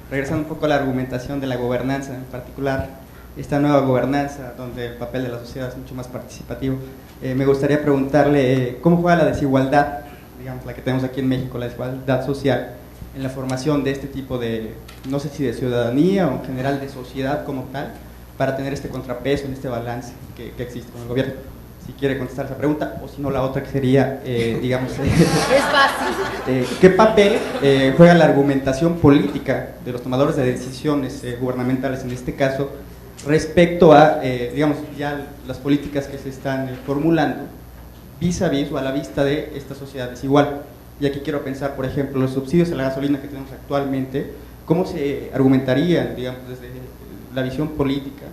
regresando un poco a la argumentación de la gobernanza, en particular esta nueva gobernanza, donde el papel de la sociedad es mucho más participativo, me gustaría preguntarle cómo juega la desigualdad, digamos, la que tenemos aquí en México, la desigualdad social, en la formación de este tipo de, no sé si de ciudadanía o en general de sociedad como tal, para tener este contrapeso en este balance que existe con el gobierno. Si quiere contestar esa pregunta, o si no la otra que sería, digamos, es fácil. ¿Qué papel juega la argumentación política de los tomadores de decisiones gubernamentales en este caso respecto a, digamos, ya las políticas que se están formulando vis a vis o a la vista de esta sociedad desigual? Y aquí quiero pensar, por ejemplo, los subsidios a la gasolina que tenemos actualmente, ¿cómo se argumentarían, digamos, desde la visión política,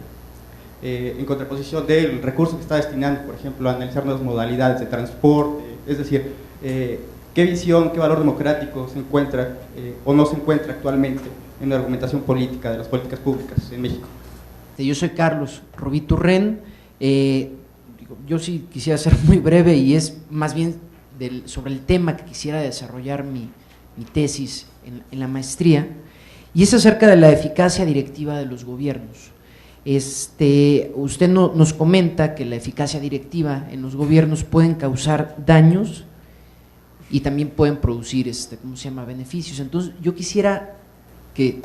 en contraposición del recurso que está destinando, por ejemplo, a analizar nuevas modalidades de transporte? Es decir, ¿qué visión, qué valor democrático se encuentra o no se encuentra actualmente en la argumentación política de las políticas públicas en México? Yo soy Carlos Rubí Turren. Yo sí quisiera ser muy breve y es más bien sobre el tema que quisiera desarrollar mi tesis en la maestría, y es acerca de la eficacia directiva de los gobiernos. Usted nos comenta que la eficacia directiva en los gobiernos pueden causar daños y también pueden producir, beneficios. Entonces, yo quisiera que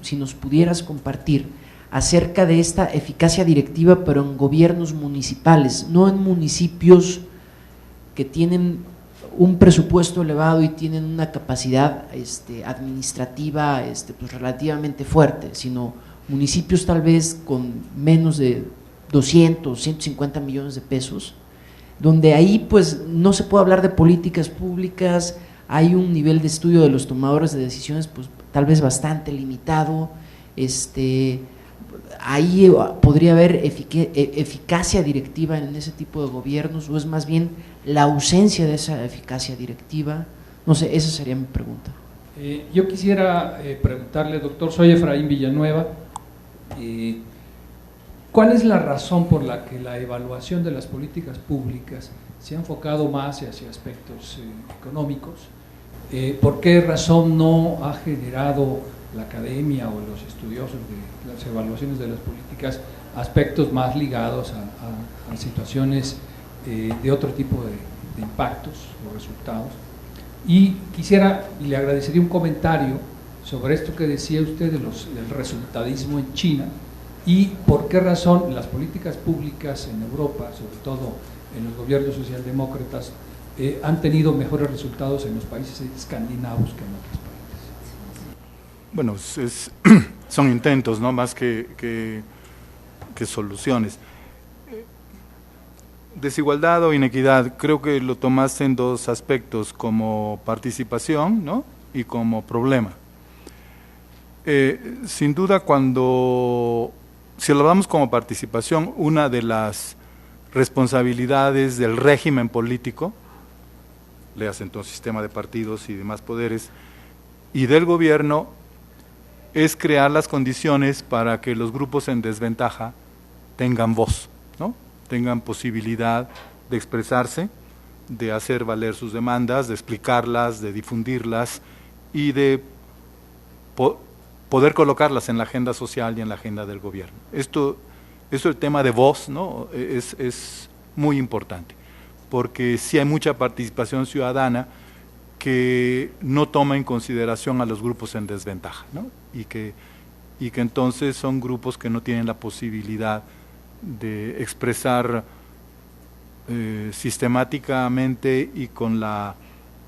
si nos pudieras compartir acerca de esta eficacia directiva, pero en gobiernos municipales, no en municipios que tienen un presupuesto elevado y tienen una capacidad administrativa pues relativamente fuerte, sino municipios tal vez con menos de 200, 150 millones de pesos, donde ahí pues no se puede hablar de políticas públicas, hay un nivel de estudio de los tomadores de decisiones pues tal vez bastante limitado, ahí podría haber eficacia directiva en ese tipo de gobiernos, o es más bien la ausencia de esa eficacia directiva. No sé, esa sería mi pregunta. Yo quisiera preguntarle, doctor, soy Efraín Villanueva, ¿cuál es la razón por la que la evaluación de las políticas públicas se ha enfocado más hacia aspectos económicos? ¿Por qué razón no ha generado la academia o los estudiosos de las evaluaciones de las políticas aspectos más ligados a situaciones de otro tipo de impactos o resultados? Y quisiera, y le agradecería un comentario sobre esto que decía usted del resultadismo en China, y por qué razón las políticas públicas en Europa, sobre todo en los gobiernos socialdemócratas, han tenido mejores resultados en los países escandinavos que en otros países. Bueno, son intentos, ¿no? Más que soluciones. Desigualdad o inequidad, creo que lo tomaste en dos aspectos, como participación, ¿no? Y como problema. Sin duda, si lo hablamos como participación, una de las responsabilidades del régimen político, le hacen entonces sistema de partidos y demás poderes, y del gobierno, es crear las condiciones para que los grupos en desventaja tengan voz, ¿no? Tengan posibilidad de expresarse, de hacer valer sus demandas, de explicarlas, de difundirlas y de poder colocarlas en la agenda social y en la agenda del gobierno. Esto el tema de voz, ¿no? es muy importante, porque sí hay mucha participación ciudadana que no toma en consideración a los grupos en desventaja, ¿no? y que entonces son grupos que no tienen la posibilidad de expresar sistemáticamente y con la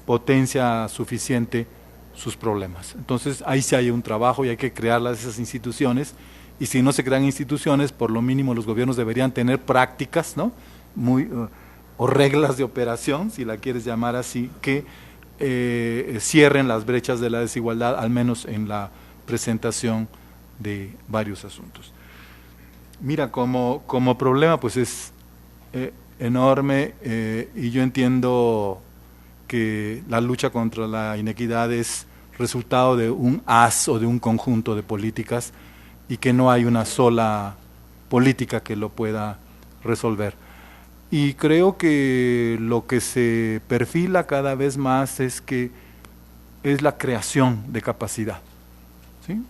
potencia suficiente sus problemas. Entonces ahí sí hay un trabajo y hay que crear esas instituciones, y si no se crean instituciones, por lo mínimo los gobiernos deberían tener prácticas, ¿no? O reglas de operación, si la quieres llamar así, que cierren las brechas de la desigualdad, al menos en la presentación de varios asuntos. Mira, como problema pues es enorme, y yo entiendo que la lucha contra la inequidad es resultado de un haz o de un conjunto de políticas, y que no hay una sola política que lo pueda resolver. Y creo que lo que se perfila cada vez más es la creación de capacidad. ¿sí?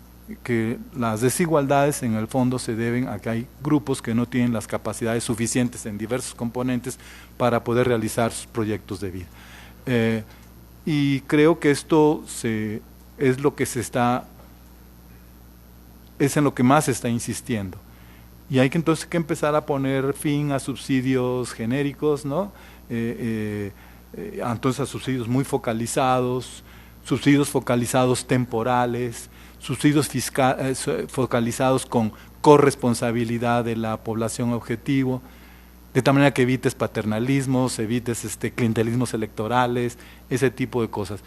Que las desigualdades en el fondo se deben a que hay grupos que no tienen las capacidades suficientes en diversos componentes para poder realizar sus proyectos de vida. Y creo que esto es lo que es en lo que más se está insistiendo. Y hay que entonces empezar a poner fin a subsidios genéricos, ¿no? Entonces a subsidios muy focalizados, subsidios focalizados temporales, subsidios focalizados con corresponsabilidad de la población objetivo, de tal manera que evites paternalismos, evites clientelismos electorales, ese tipo de cosas.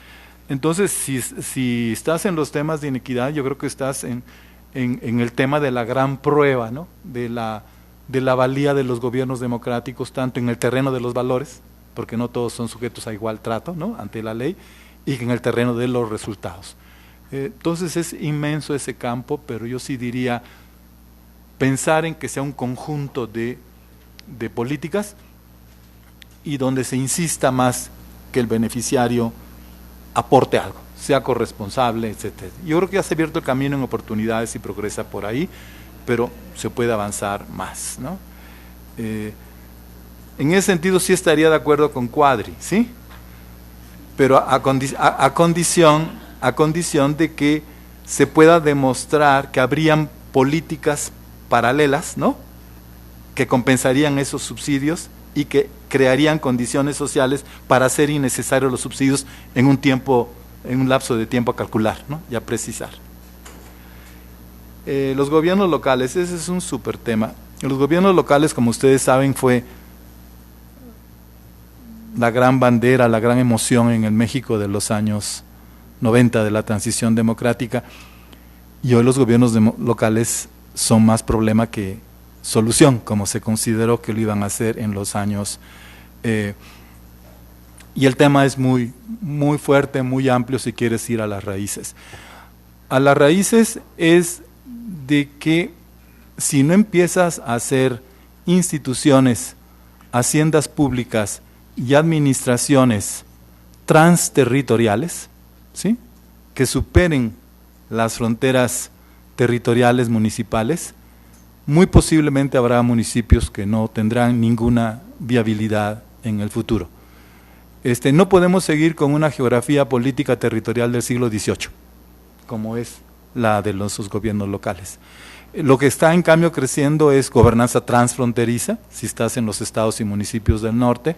Entonces, si estás en los temas de inequidad, yo creo que estás en el tema de la gran prueba, ¿no? de la valía de los gobiernos democráticos, tanto en el terreno de los valores, porque no todos son sujetos a igual trato, ¿no? ante la ley, y en el terreno de los resultados. Entonces es inmenso ese campo, pero yo sí diría pensar en que sea un conjunto de políticas y donde se insista más que el beneficiario aporte algo, sea corresponsable, etc. Yo creo que ya se ha abierto el camino en oportunidades y progresa por ahí, pero se puede avanzar más, ¿no? En ese sentido sí estaría de acuerdo con Cuadri, ¿sí? Pero a condición de que se pueda demostrar que habrían políticas paralelas, ¿no? que compensarían esos subsidios y que crearían condiciones sociales para hacer innecesarios los subsidios en un lapso de tiempo a calcular, ¿no? y a precisar. Los gobiernos locales, ese es un súper tema. Los gobiernos locales, como ustedes saben, fue la gran bandera, la gran emoción en el México de los años 90 de la transición democrática, y hoy los gobiernos locales son más problema que solución, como se consideró que lo iban a hacer en los años. Y el tema es muy, muy fuerte, muy amplio si quieres ir a las raíces. A las raíces es de que si no empiezas a hacer instituciones, haciendas públicas y administraciones transterritoriales, ¿sí? que superen las fronteras territoriales municipales, muy posiblemente habrá municipios que no tendrán ninguna viabilidad en el futuro. No podemos seguir con una geografía política territorial del siglo XVIII, como es la de los gobiernos locales. Lo que está en cambio creciendo es gobernanza transfronteriza, si estás en los estados y municipios del norte,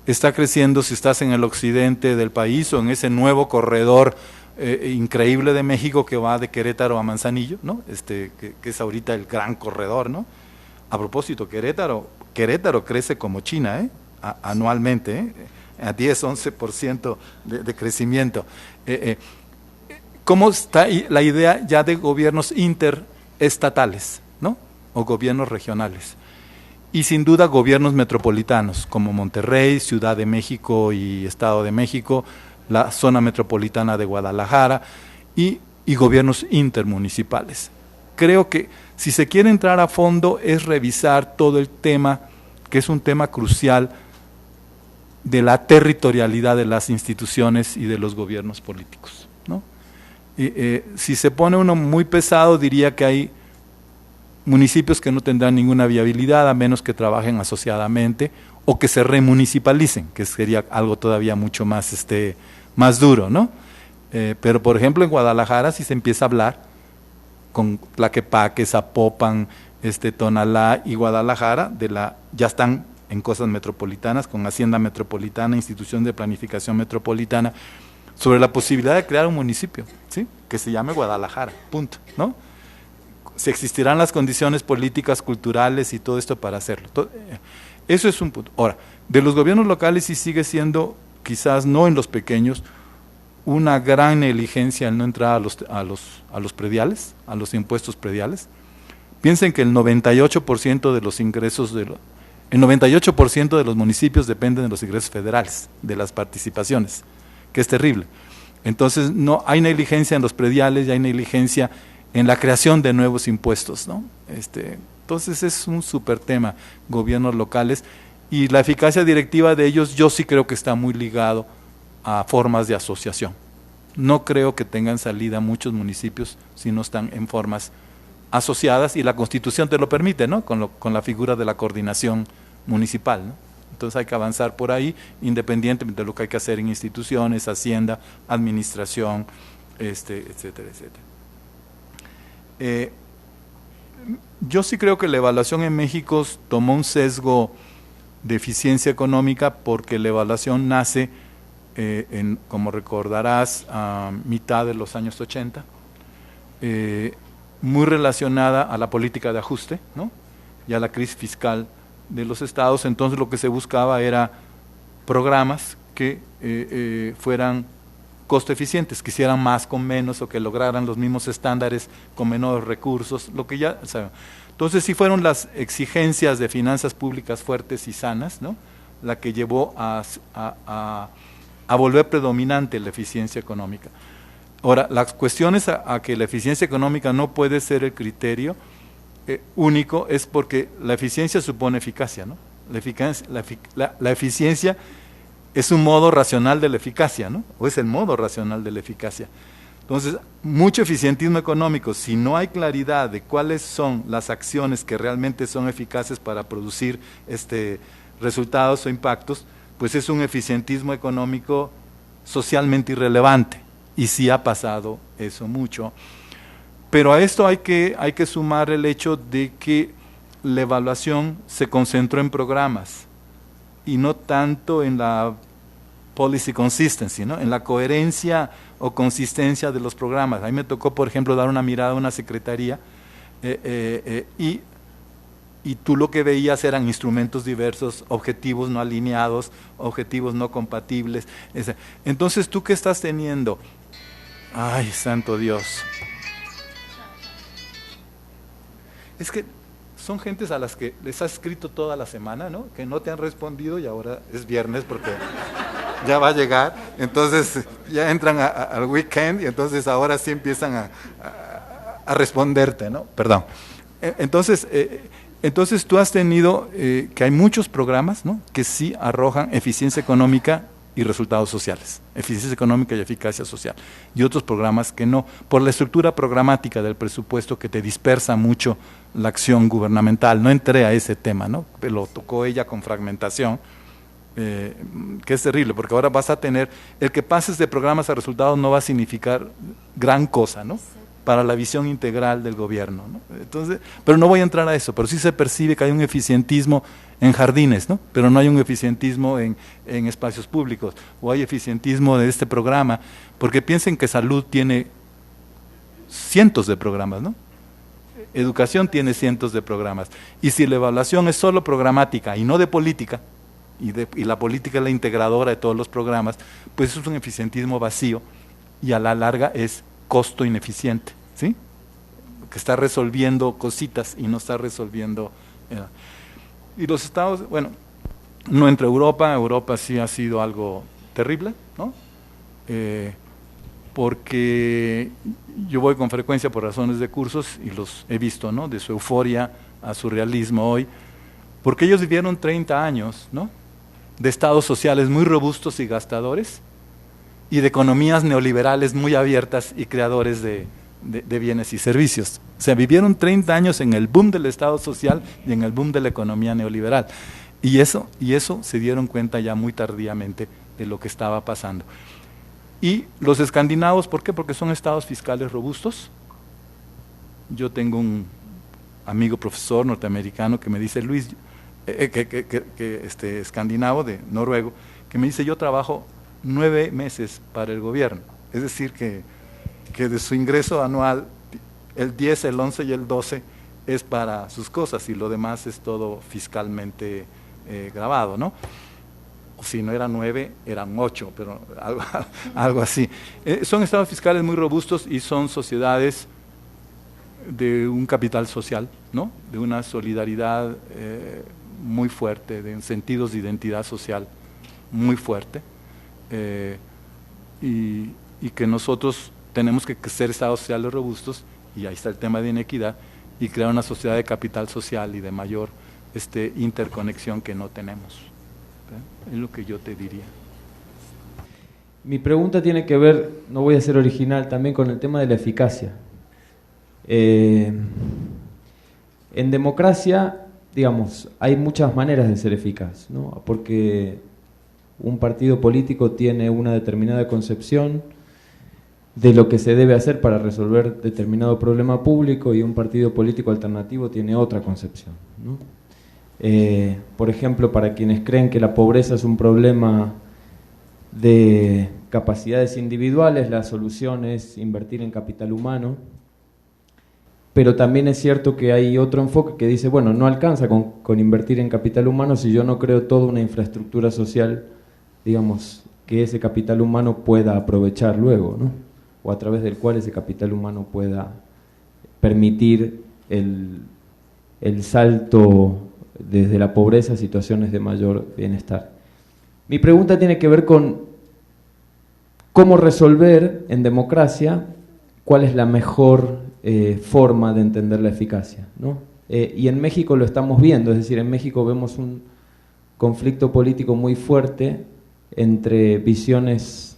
está creciendo si estás en el occidente del país o en ese nuevo corredor increíble de México que va de Querétaro a Manzanillo, ¿no? que es ahorita el gran corredor, ¿no? A propósito, Querétaro crece como China, anualmente, a 10-11% de crecimiento. ¿Cómo está la idea ya de gobiernos interestatales, ¿no? o gobiernos regionales? Y sin duda gobiernos metropolitanos, como Monterrey, Ciudad de México y Estado de México, la zona metropolitana de Guadalajara y gobiernos intermunicipales. Creo que si se quiere entrar a fondo es revisar todo el tema, que es un tema crucial, de la territorialidad de las instituciones y de los gobiernos políticos, ¿no? Si se pone uno muy pesado, diría que hay municipios que no tendrán ninguna viabilidad a menos que trabajen asociadamente o que se remunicipalicen, que sería algo todavía mucho más, más duro, ¿no? Pero por ejemplo en Guadalajara si se empieza a hablar con Tlaquepaque, Zapopan, Tonalá y Guadalajara, ya están en cosas metropolitanas, con Hacienda Metropolitana, Institución de Planificación Metropolitana, sobre la posibilidad de crear un municipio, ¿sí? que se llame Guadalajara, punto, ¿no? Si existirán las condiciones políticas, culturales y todo esto para hacerlo. Eso es un punto. Ahora, de los gobiernos locales sí sigue siendo, quizás no en los pequeños, una gran negligencia el no entrar a los prediales, a los impuestos prediales. Piensen que el 98% de los ingresos, el 98% de los municipios dependen de los ingresos federales, de las participaciones, que es terrible. Entonces, no hay negligencia en los prediales y hay negligencia en la creación de nuevos impuestos, ¿no? Entonces es un súper tema, gobiernos locales, y la eficacia directiva de ellos yo sí creo que está muy ligado a formas de asociación. no creo que tengan salida muchos municipios si no están en formas asociadas, y la Constitución te lo permite, ¿no? Con la figura de la coordinación municipal, ¿no? Entonces hay que avanzar por ahí, independientemente de lo que hay que hacer en instituciones, hacienda, administración, etcétera, etcétera. Yo sí creo que la evaluación en México tomó un sesgo de eficiencia económica, porque la evaluación nace, como recordarás, a mitad de los años 80, muy relacionada a la política de ajuste, ¿no? Y a la crisis fiscal de los estados. Entonces lo que se buscaba era programas que fueran costo eficientes, que hicieran más con menos, o que lograran los mismos estándares con menores recursos, lo que ya saben. Entonces sí fueron las exigencias de finanzas públicas fuertes y sanas, ¿no?, la que llevó a volver predominante la eficiencia económica. Ahora, las cuestiones a que la eficiencia económica no puede ser el criterio único es porque la eficiencia supone eficacia, ¿no? La eficiencia es un modo racional de la eficacia, ¿no? O es el modo racional de la eficacia. Entonces, mucho eficientismo económico, si no hay claridad de cuáles son las acciones que realmente son eficaces para producir resultados o impactos, pues es un eficientismo económico socialmente irrelevante. Y sí ha pasado eso mucho. Pero a esto hay que sumar el hecho de que la evaluación se concentró en programas y no tanto en la policy consistency, ¿no?, en la coherencia o consistencia de los programas. A mí me tocó, por ejemplo, dar una mirada a una secretaría y tú lo que veías eran instrumentos diversos, objetivos no alineados, objetivos no compatibles. Entonces, ¿tú qué estás teniendo? Ay, santo Dios. Es que son gentes a las que les has escrito toda la semana, ¿no?, que no te han respondido, y ahora es viernes porque ya va a llegar, entonces ya entran al weekend, y entonces ahora sí empiezan a responderte, ¿no? Perdón. Entonces tú has tenido que hay muchos programas, ¿no?, que sí arrojan eficiencia económica y resultados sociales, eficiencia económica y eficacia social, y otros programas que no, por la estructura programática del presupuesto que te dispersa mucho la acción gubernamental. No entré a ese tema, ¿no?, lo tocó ella con fragmentación, que es terrible, porque ahora vas a tener, el que pases de programas a resultados no va a significar gran cosa, ¿no?, para la visión integral del gobierno, ¿no? Entonces, pero no voy a entrar a eso, pero sí se percibe que hay un eficientismo en jardines, ¿no?, pero no hay un eficientismo en espacios públicos, o hay eficientismo de este programa, porque piensen que salud tiene cientos de programas, ¿no?, educación tiene cientos de programas, y si la evaluación es solo programática y no de política, y la política es la integradora de todos los programas, pues eso es un eficientismo vacío, y a la larga es costo ineficiente, ¿sí?, que está resolviendo cositas y no está resolviendo. Y los estados, bueno, no entre Europa sí ha sido algo terrible, ¿no?, porque yo voy con frecuencia por razones de cursos y los he visto, ¿no?, de su euforia a su realismo hoy, porque ellos vivieron 30 años, ¿no?, de estados sociales muy robustos y gastadores, y de economías neoliberales muy abiertas y creadores de bienes y servicios. O sea, vivieron 30 años en el boom del Estado social y en el boom de la economía neoliberal. Y eso se dieron cuenta ya muy tardíamente de lo que estaba pasando. Y los escandinavos, ¿por qué? Porque son estados fiscales robustos. Yo tengo un amigo profesor norteamericano que me dice, Luis, escandinavo de noruego, que me dice, yo trabajo 9 meses para el gobierno, es decir que de su ingreso anual el 10, el 11 y el 12 es para sus cosas y lo demás es todo fiscalmente grabado, ¿no? O si no eran 9, eran 8, pero algo así. Son estados fiscales muy robustos y son sociedades de un capital social, ¿no?, de una solidaridad muy fuerte, de sentidos de identidad social muy fuerte. Y que nosotros tenemos que ser estados sociales robustos, y ahí está el tema de inequidad, y crear una sociedad de capital social y de mayor interconexión que no tenemos. Es lo que yo te diría. Mi pregunta tiene que ver, no voy a ser original, también con el tema de la eficacia. En democracia, digamos, hay muchas maneras de ser eficaz, ¿no? Porque un partido político tiene una determinada concepción de lo que se debe hacer para resolver determinado problema público y un partido político alternativo tiene otra concepción, ¿no? Por ejemplo, para quienes creen que la pobreza es un problema de capacidades individuales, la solución es invertir en capital humano, pero también es cierto que hay otro enfoque que dice, bueno, no alcanza con invertir en capital humano si yo no creo toda una infraestructura social, digamos, que ese capital humano pueda aprovechar luego, ¿no? O a través del cual ese capital humano pueda permitir el salto desde la pobreza a situaciones de mayor bienestar. Mi pregunta tiene que ver con cómo resolver en democracia cuál es la mejor forma de entender la eficacia, ¿no? Y en México lo estamos viendo, es decir, en México vemos un conflicto político muy fuerte entre visiones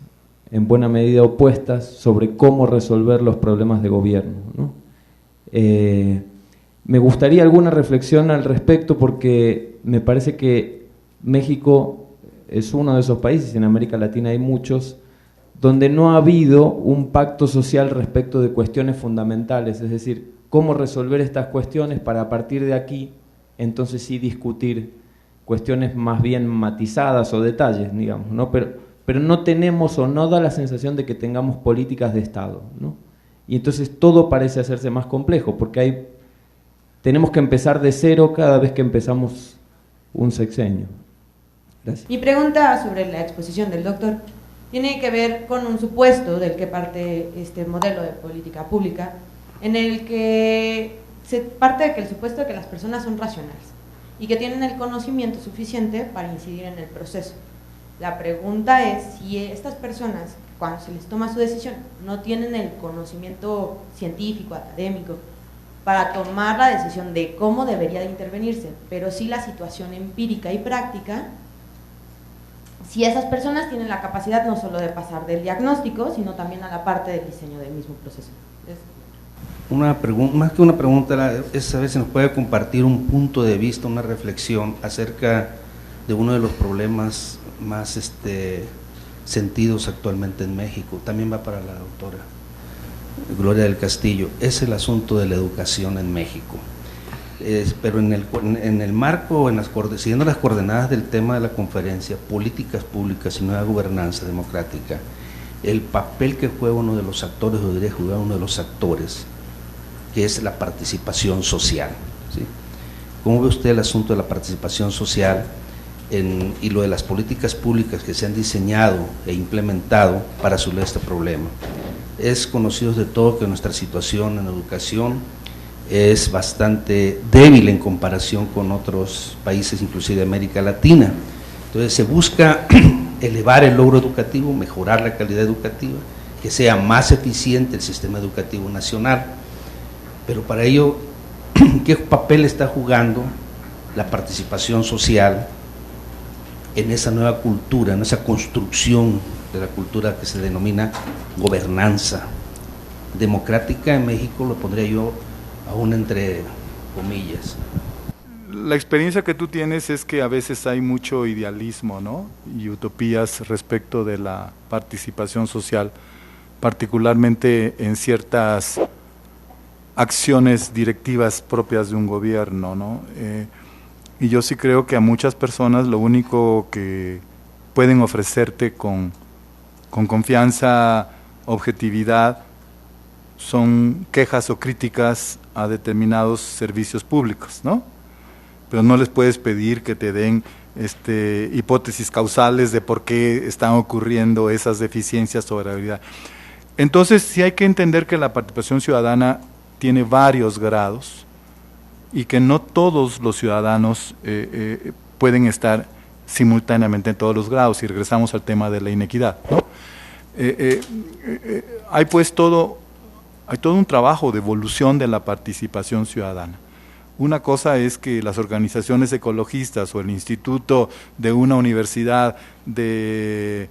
en buena medida opuestas sobre cómo resolver los problemas de gobierno, ¿no? Me gustaría alguna reflexión al respecto porque me parece que México es uno de esos países, en América Latina hay muchos, donde no ha habido un pacto social respecto de cuestiones fundamentales, es decir, cómo resolver estas cuestiones para a partir de aquí, entonces sí discutir cuestiones más bien matizadas o detalles, digamos, ¿no? Pero no tenemos o no da la sensación de que tengamos políticas de Estado, ¿no? Y entonces todo parece hacerse más complejo, porque tenemos que empezar de cero cada vez que empezamos un sexenio. Gracias. Mi pregunta sobre la exposición del doctor tiene que ver con un supuesto del que parte este modelo de política pública, en el que se parte de que el supuesto de que las personas son racionales y que tienen el conocimiento suficiente para incidir en el proceso. La pregunta es si estas personas, cuando se les toma su decisión, no tienen el conocimiento científico, académico, para tomar la decisión de cómo debería de intervenirse, pero sí la situación empírica y práctica, si esas personas tienen la capacidad no solo de pasar del diagnóstico, sino también a la parte del diseño del mismo proceso. Más que una pregunta, es a ver si nos puede compartir un punto de vista, una reflexión acerca de uno de los problemas más sentidos actualmente en México. También va para la doctora Gloria del Castillo. Es el asunto de la educación en México. Pero en el marco, siguiendo las coordenadas del tema de la conferencia, políticas públicas y nueva gobernanza democrática, el papel que juega uno de los actores, o debería jugar uno de los actores, que es la participación social, ¿sí? ¿Cómo ve usted el asunto de la participación social y lo de las políticas públicas que se han diseñado e implementado para resolver este problema? Es conocido de todo que nuestra situación en educación es bastante débil en comparación con otros países, inclusive de América Latina. Entonces se busca elevar el logro educativo, mejorar la calidad educativa, que sea más eficiente el sistema educativo nacional, pero para ello, ¿qué papel está jugando la participación social en esa nueva cultura, en esa construcción de la cultura que se denomina gobernanza democrática? En México lo pondría yo aún entre comillas. La experiencia que tú tienes es que a veces hay mucho idealismo, ¿no? Y utopías respecto de la participación social, particularmente en ciertas acciones directivas propias de un gobierno, ¿no? Y yo sí creo que a muchas personas lo único que pueden ofrecerte con confianza, objetividad, son quejas o críticas a determinados servicios públicos, ¿no? Pero no les puedes pedir que te den hipótesis causales de por qué están ocurriendo esas deficiencias o gravedad. Entonces sí hay que entender que la participación ciudadana tiene varios grados y que no todos los ciudadanos pueden estar simultáneamente en todos los grados, y regresamos al tema de la inequidad, ¿no? Hay todo un trabajo de evolución de la participación ciudadana. Una cosa es que las organizaciones ecologistas o el instituto de una universidad de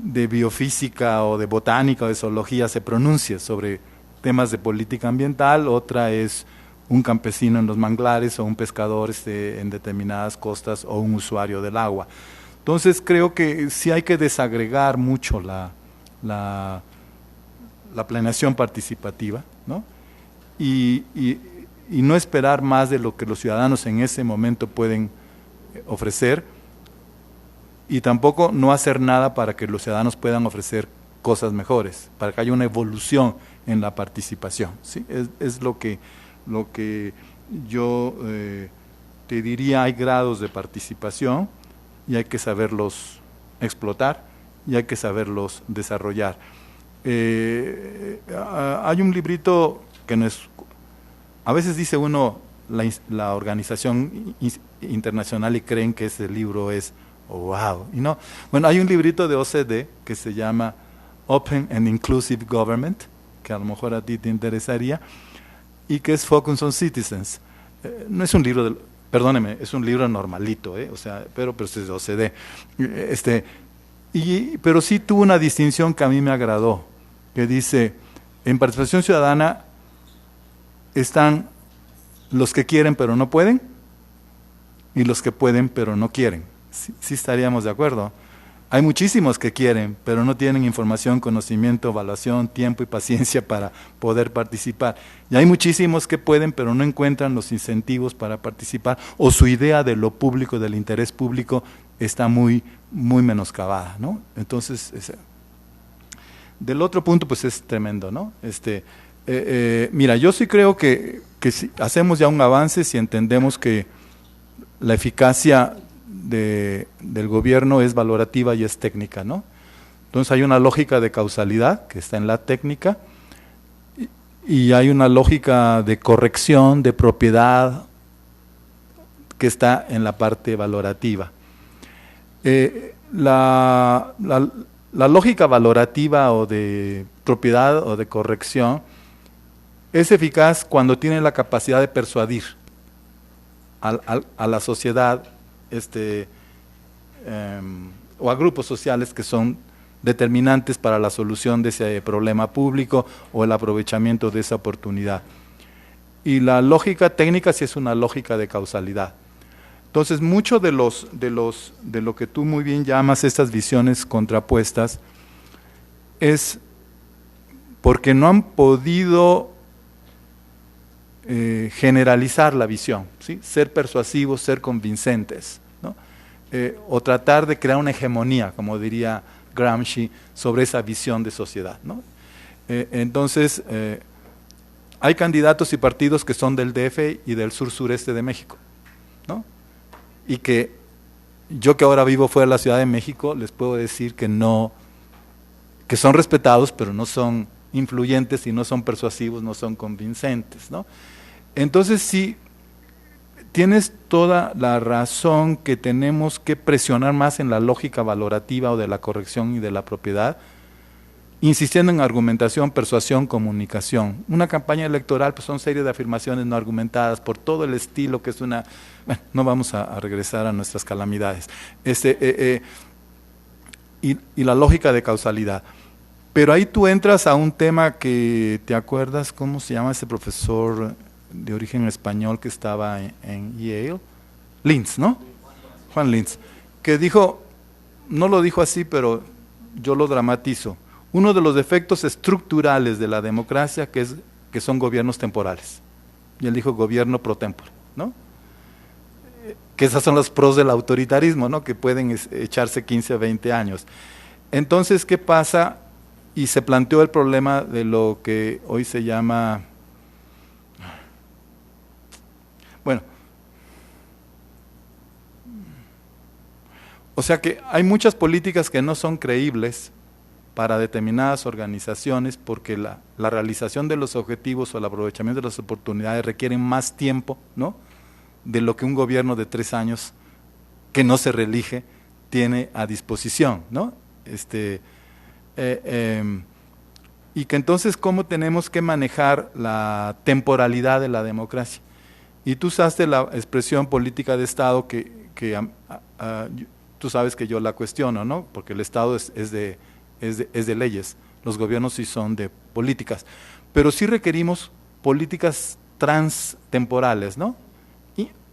de biofísica o de botánica o de zoología se pronuncie sobre temas de política ambiental, otra es un campesino en los manglares o un pescador en determinadas costas o un usuario del agua. Entonces creo que sí hay que desagregar mucho la planeación participativa, ¿no? Y no esperar más de lo que los ciudadanos en ese momento pueden ofrecer, y tampoco no hacer nada para que los ciudadanos puedan ofrecer cosas mejores, para que haya una evolución en la participación, ¿sí? Es lo que yo te diría. Hay grados de participación y hay que saberlos explotar y hay que saberlos desarrollar. Hay un librito que no es, a veces dice uno la organización internacional y creen que ese libro es wow, y no. Bueno, hay un librito de OCDE que se llama Open and Inclusive Government, que a lo mejor a ti te interesaría, y que es Focus on Citizens. No es un libro, perdóneme, es un libro normalito, o sea, pero es de OCDE. Pero sí tuvo una distinción que a mí me agradó, que dice, en participación ciudadana están los que quieren pero no pueden, y los que pueden pero no quieren. Sí estaríamos de acuerdo. Hay muchísimos que quieren, pero no tienen información, conocimiento, evaluación, tiempo y paciencia para poder participar. Y hay muchísimos que pueden, pero no encuentran los incentivos para participar, o su idea de lo público, del interés público, está muy menoscabada, ¿no? Entonces, del otro punto, pues es tremendo, ¿no? Mira, yo sí creo que si hacemos ya un avance, si entendemos que la eficacia del gobierno es valorativa y es técnica, ¿no? Entonces hay una lógica de causalidad que está en la técnica y hay una lógica de corrección, de propiedad que está en la parte valorativa. La lógica valorativa o de propiedad o de corrección es eficaz cuando tiene la capacidad de persuadir a la sociedad o a grupos sociales que son determinantes para la solución de ese problema público o el aprovechamiento de esa oportunidad. Y la lógica técnica sí es una lógica de causalidad. Entonces, mucho de lo que tú muy bien llamas estas visiones contrapuestas es porque no han podido generalizar la visión, ¿sí? Ser persuasivos, ser convincentes, ¿no? O tratar de crear una hegemonía, como diría Gramsci, sobre esa visión de sociedad, ¿no? Entonces, hay candidatos y partidos que son del DF y del sur-sureste de México, ¿no? Y que yo, que ahora vivo fuera de la Ciudad de México, les puedo decir que no, que son respetados, pero no son influyentes y no son persuasivos, no son convincentes, ¿no? Entonces sí, tienes toda la razón que tenemos que presionar más en la lógica valorativa o de la corrección y de la propiedad, insistiendo en argumentación, persuasión, comunicación. Una campaña electoral pues son serie de afirmaciones no argumentadas por todo el estilo que es una... Bueno, no vamos a regresar a nuestras calamidades. Y la lógica de causalidad. Pero ahí tú entras a un tema que, ¿te acuerdas cómo se llama ese profesor de origen español que estaba en Yale? Linz, ¿no? Juan Linz, que dijo, no lo dijo así, pero yo lo dramatizo, uno de los defectos estructurales de la democracia que son gobiernos temporales. Y él dijo gobierno pro tempore, ¿no? Que esas son los pros del autoritarismo, ¿no? Que pueden echarse 15 o 20 años. Entonces, ¿qué pasa? Y se planteó el problema de lo que hoy se llama, bueno, o sea que hay muchas políticas que no son creíbles para determinadas organizaciones porque la realización de los objetivos o el aprovechamiento de las oportunidades requieren más tiempo, ¿no?, de lo que un gobierno de 3 años que no se reelige tiene a disposición, ¿no? Y que entonces cómo tenemos que manejar la temporalidad de la democracia. Y tú usaste la expresión política de Estado que tú tú sabes que yo la cuestiono, ¿no? Porque el Estado es de leyes, los gobiernos sí son de políticas, pero sí requerimos políticas transtemporales, ¿no?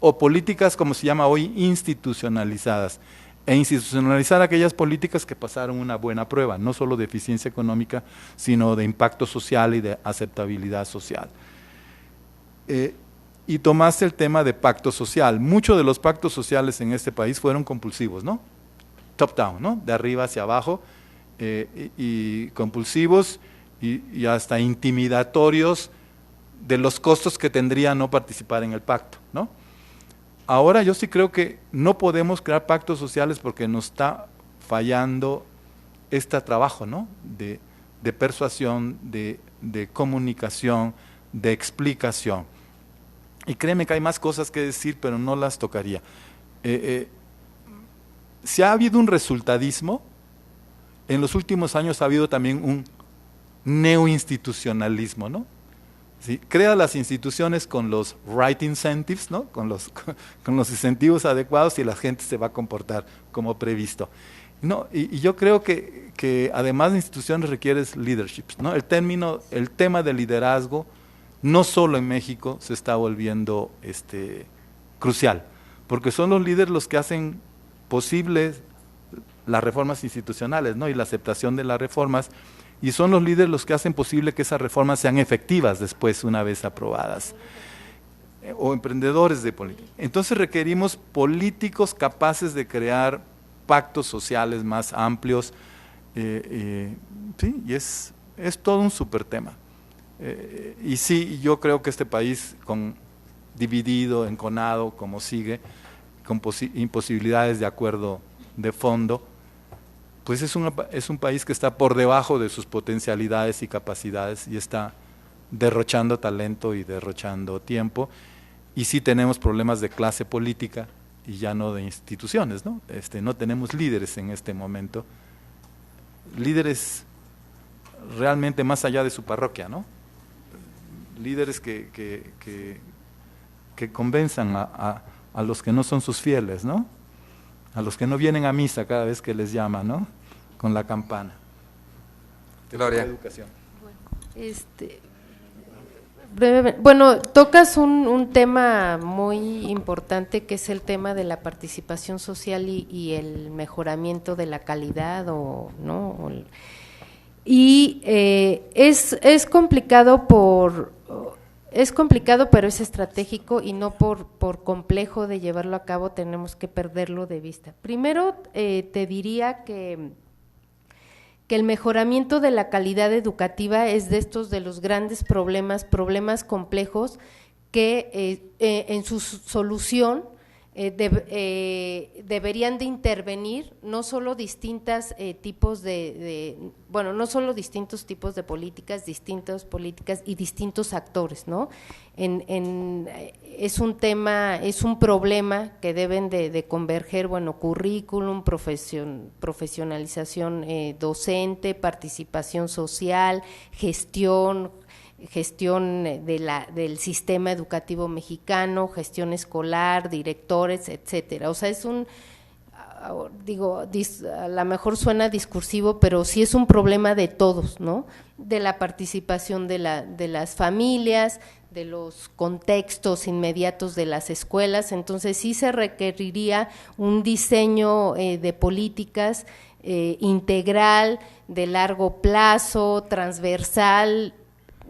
O políticas, como se llama hoy, institucionalizadas, e institucionalizar aquellas políticas que pasaron una buena prueba, no solo de eficiencia económica, sino de impacto social y de aceptabilidad social. Y tomaste el tema de pacto social. Muchos de los pactos sociales en este país fueron compulsivos, ¿no? Top down, ¿no? De arriba hacia abajo, y compulsivos y hasta intimidatorios de los costos que tendría no participar en el pacto, ¿no? Ahora yo sí creo que no podemos crear pactos sociales porque nos está fallando este trabajo, ¿no? De persuasión, de comunicación, de explicación. Y créeme que hay más cosas que decir, pero no las tocaría. Si ha habido un resultadismo, en los últimos años ha habido también un neoinstitucionalismo, ¿no? ¿Sí? Crea las instituciones con los right incentives, ¿no? Con los incentivos adecuados y la gente se va a comportar como previsto. No, y yo creo que además de instituciones requieres leaderships, ¿no? El tema de liderazgo, no solo en México, se está volviendo crucial, porque son los líderes los que hacen posibles las reformas institucionales, ¿no? Y la aceptación de las reformas, y son los líderes los que hacen posible que esas reformas sean efectivas después, una vez aprobadas, o emprendedores de política. Entonces requerimos políticos capaces de crear pactos sociales más amplios, sí, y es todo un súper tema. Y sí, yo creo que este país, dividido, enconado, como sigue, con imposibilidades de acuerdo de fondo, pues es un país que está por debajo de sus potencialidades y capacidades y está derrochando talento y derrochando tiempo, y sí tenemos problemas de clase política y ya no de instituciones, ¿no? No tenemos líderes en este momento, líderes realmente más allá de su parroquia, ¿no? Líderes que convenzan a los que no son sus fieles, ¿no? A los que no vienen a misa cada vez que les llama, ¿no? Con la campana. Gloria. Educación. Bueno, tocas un tema muy importante, que es el tema de la participación social y el mejoramiento de la calidad, ¿no? Y es complicado pero es estratégico, y no por complejo de llevarlo a cabo tenemos que perderlo de vista. Primero, te diría que el mejoramiento de la calidad educativa es de los grandes problemas complejos que en su solución deberían de intervenir no solo distintos tipos de políticas, distintas políticas y distintos actores, ¿no? Es un problema que deben de converger, bueno, currículum, profesionalización docente, participación social, gestión del sistema educativo mexicano, gestión escolar, directores, etcétera. O sea, a lo mejor suena discursivo, pero sí es un problema de todos, ¿no? De la participación de las familias, de los contextos inmediatos de las escuelas. Entonces sí se requeriría un diseño de políticas integral, de largo plazo, transversal,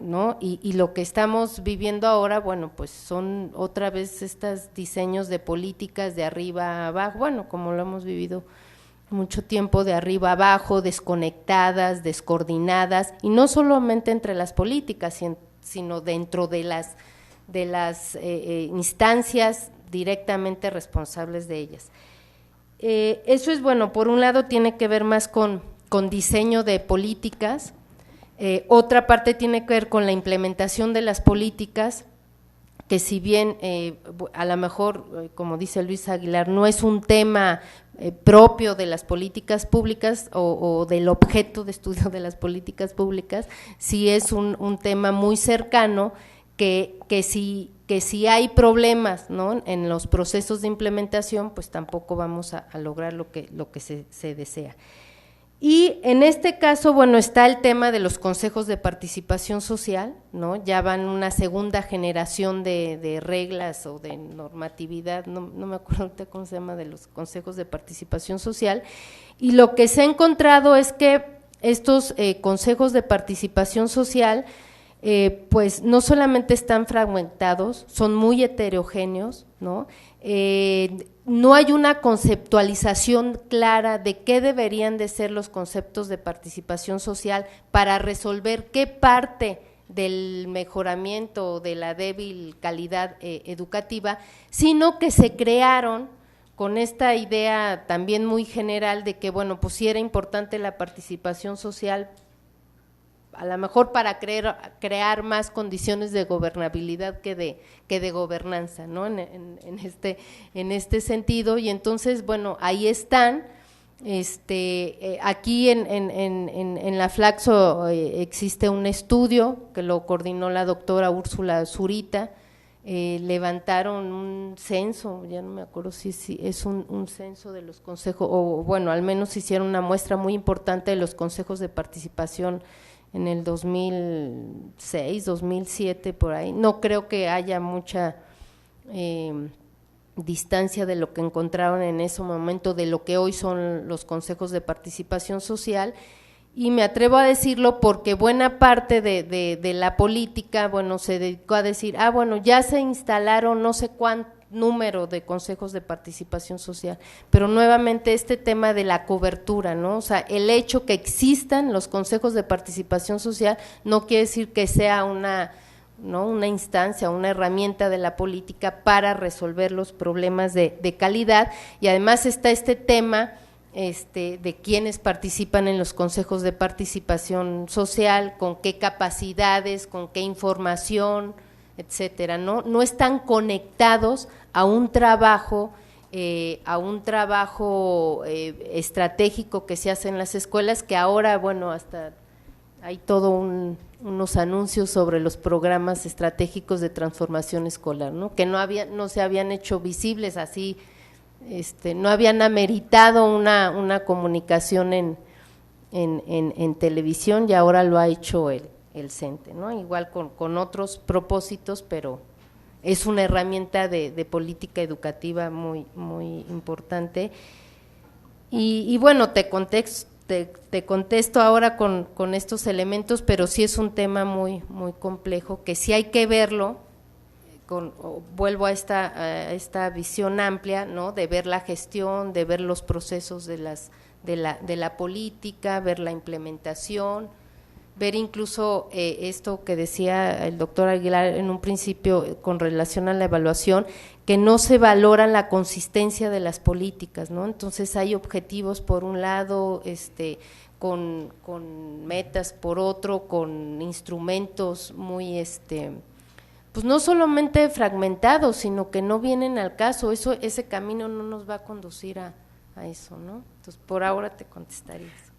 ¿no? Y lo que estamos viviendo ahora, bueno, pues son otra vez estos diseños de políticas de arriba a abajo, bueno, como lo hemos vivido mucho tiempo, de arriba a abajo, desconectadas, descoordinadas, y no solamente entre las políticas, sino dentro de las instancias directamente responsables de ellas. Eso es, bueno, por un lado tiene que ver más con diseño de políticas. Otra parte tiene que ver con la implementación de las políticas, que si bien a lo mejor, como dice Luis Aguilar, no es un tema propio de las políticas públicas o del objeto de estudio de las políticas públicas, sí es un tema muy cercano que que si hay problemas, ¿no?, en los procesos de implementación, pues tampoco vamos a lograr lo que se desea. Y en este caso, bueno, está el tema de los consejos de participación social, ¿no? Ya van una segunda generación de reglas o de normatividad, no me acuerdo ahorita cómo se llama, de los consejos de participación social, y lo que se ha encontrado es que estos consejos de participación social, pues no solamente están fragmentados, son muy heterogéneos, ¿no? No hay una conceptualización clara de qué deberían de ser los conceptos de participación social para resolver qué parte del mejoramiento o de la débil calidad educativa, sino que se crearon con esta idea también muy general de que, bueno, pues sí era importante la participación social, a lo mejor para crear más condiciones de gobernabilidad que de gobernanza, ¿no? En este sentido, y entonces, bueno, ahí están. Aquí en la Flaxo existe un estudio que lo coordinó la doctora Úrsula Zurita. Levantaron un censo, ya no me acuerdo si es un censo de los consejos, o bueno, al menos hicieron una muestra muy importante de los consejos de participación en el 2006, 2007, por ahí. No creo que haya mucha distancia de lo que encontraron en ese momento de lo que hoy son los consejos de participación social, y me atrevo a decirlo porque buena parte de la política, bueno, se dedicó a decir, bueno, ya se instalaron no sé cuánto número de consejos de participación social, pero nuevamente este tema de la cobertura, ¿no? O sea, el hecho que existan los consejos de participación social no quiere decir que sea una instancia, una herramienta de la política para resolver los problemas de calidad, y además está este tema de quienes participan en los consejos de participación social, con qué capacidades, con qué información, etcétera, no están conectados a un trabajo estratégico que se hace en las escuelas, que ahora, bueno, hasta hay todo unos anuncios sobre los programas estratégicos de transformación escolar, ¿no?, que no se habían hecho visibles así, no habían ameritado una comunicación en televisión, y ahora lo ha hecho el CENTE, ¿no? Igual con otros propósitos, pero es una herramienta de política educativa muy, muy importante. Y bueno, te contesto ahora con estos elementos, pero sí es un tema muy, muy complejo, que sí hay que verlo, vuelvo a esta visión amplia, ¿no?, de ver la gestión, de ver los procesos de la política, ver la implementación, ver incluso esto que decía el doctor Aguilar en un principio con relación a la evaluación, que no se valora la consistencia de las políticas, ¿no? Entonces hay objetivos por un lado, con metas por otro, con instrumentos muy pues no solamente fragmentados, sino que no vienen al caso. Ese camino no nos va a conducir a eso, ¿no? Entonces, por ahora te contestaría eso.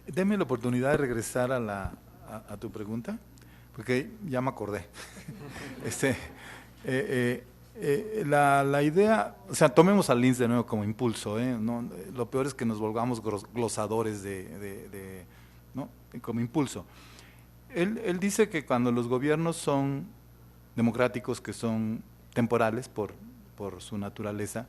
Deme la oportunidad de regresar a tu pregunta, porque ya me acordé. La idea, o sea, tomemos al Lins de nuevo como impulso, ¿no? Lo peor es que nos volvamos glosadores ¿no?, como impulso. Él dice que cuando los gobiernos son democráticos, que son temporales por su naturaleza,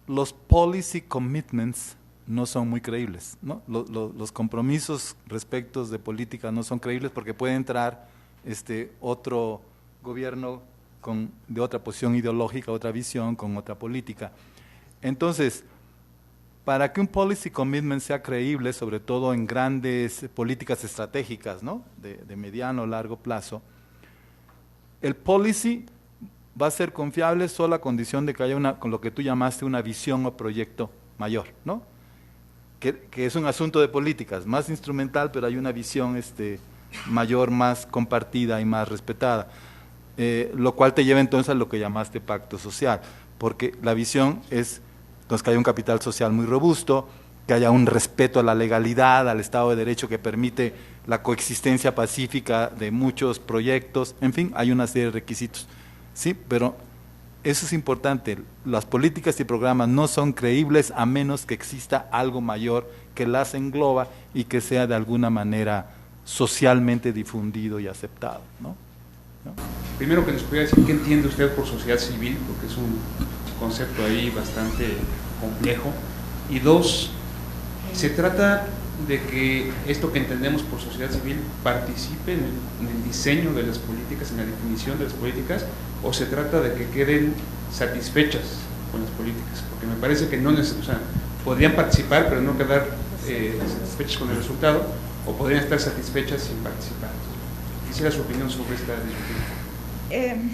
los policy commitments no son muy creíbles, ¿no? Los compromisos respecto de política no son creíbles, porque puede entrar otro gobierno de otra posición ideológica, otra visión, con otra política. Entonces, para que un policy commitment sea creíble, sobre todo en grandes políticas estratégicas, ¿no?, de mediano o largo plazo, el policy va a ser confiable solo a condición de que haya con lo que tú llamaste una visión o proyecto mayor, ¿no?, que es un asunto de políticas, más instrumental, pero hay una visión mayor, más compartida y más respetada, lo cual te lleva entonces a lo que llamaste pacto social, porque la visión es entonces que hay un capital social muy robusto, que haya un respeto a la legalidad, al Estado de Derecho que permite la coexistencia pacífica de muchos proyectos, en fin, hay una serie de requisitos, sí, pero eso es importante, las políticas y programas no son creíbles a menos que exista algo mayor que las engloba y que sea de alguna manera socialmente difundido y aceptado, ¿no? Primero, que nos pudiera decir qué entiende usted por sociedad civil, porque es un concepto ahí bastante complejo. Y dos, ¿se trata de que esto que entendemos por sociedad civil participe en el diseño de las políticas, en la definición de las políticas, o se trata de que queden satisfechas con las políticas? Porque me parece que no podrían participar pero no quedar satisfechas con el resultado, o podrían estar satisfechas sin participar. Quisiera su opinión sobre esta discusión.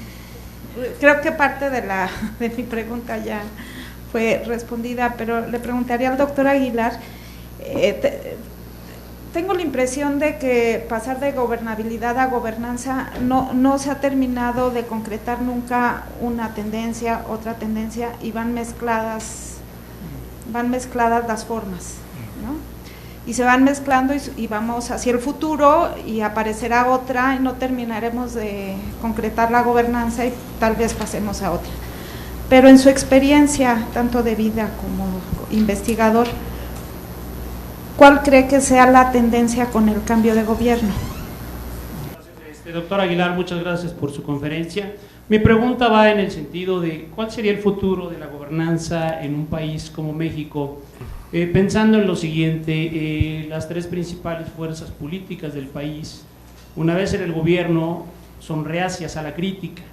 Creo que parte de mi pregunta ya fue respondida, pero le preguntaría al doctor Aguilar. Tengo la impresión de que pasar de gobernabilidad a gobernanza no se ha terminado de concretar nunca una tendencia, otra tendencia, y van mezcladas las formas, ¿no? Y se van mezclando y vamos hacia el futuro y aparecerá otra y no terminaremos de concretar la gobernanza y tal vez pasemos a otra. Pero en su experiencia, tanto de vida como investigador, ¿cuál cree que sea la tendencia con el cambio de gobierno? Doctor Aguilar, muchas gracias por su conferencia. Mi pregunta va en el sentido de ¿cuál sería el futuro de la gobernanza en un país como México? Pensando en lo siguiente, las tres principales fuerzas políticas del país, una vez en el gobierno, son reacias a la crítica.